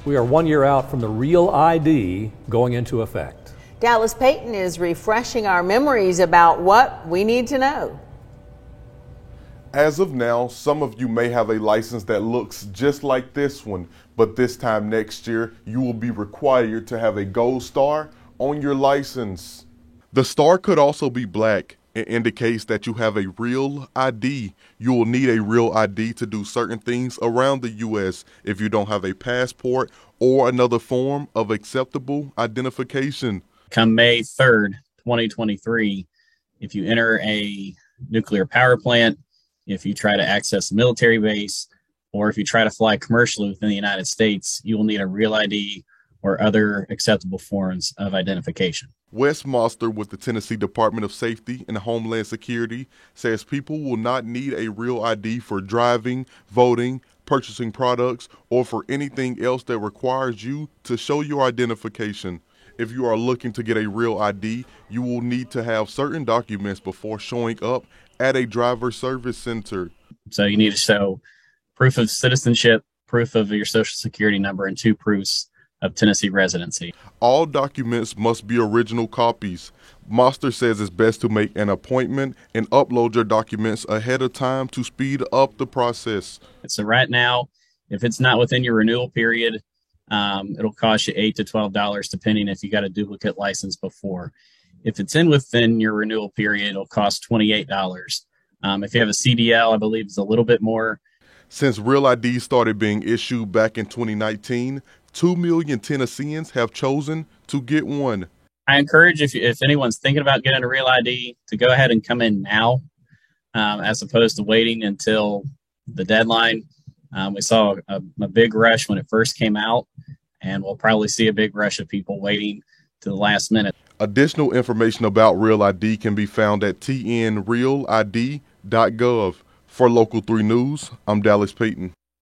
We are 1 year out from the Real ID going into effect. Dallas Payton is refreshing our memories about what we need to know. As of now, some of you may have a license that looks just like this one, but this time next year, you will be required to have a gold star on your license. The star could also be black. It indicates that you have a real ID. You will need a real ID to do certain things around the U.S. if you don't have a passport or another form of acceptable identification. Come May 3rd, 2023, if you enter a nuclear power plant, if you try to access a military base, or if you try to fly commercially within the United States, you will need a real ID or other acceptable forms of identification. Wes Moster with the Tennessee Department of Safety and Homeland Security says people will not need a real ID for driving, voting, purchasing products, or for anything else that requires you to show your identification. If you are looking to get a real ID, you will need to have certain documents before showing up at a driver service center. So you need to show proof of citizenship, proof of your social security number, and 2 proofs of Tennessee residency. All documents must be original copies. Moster says it's best to make an appointment and upload your documents ahead of time to speed up the process. So right now, if it's not within your renewal period, it'll cost you $8 to $12, depending if you got a duplicate license before. If it's within your renewal period, it'll cost $28. If you have a CDL, I believe it's a little bit more. Since Real ID started being issued back in 2019, 2 million Tennesseans have chosen to get one. I encourage if anyone's thinking about getting a Real ID to go ahead and come in now, as opposed to waiting until the deadline. We saw a big rush when it first came out, and we'll probably see a big rush of people waiting to the last minute. Additional information about Real ID can be found at tnrealid.gov. For Local 3 News, I'm Dallas Payton.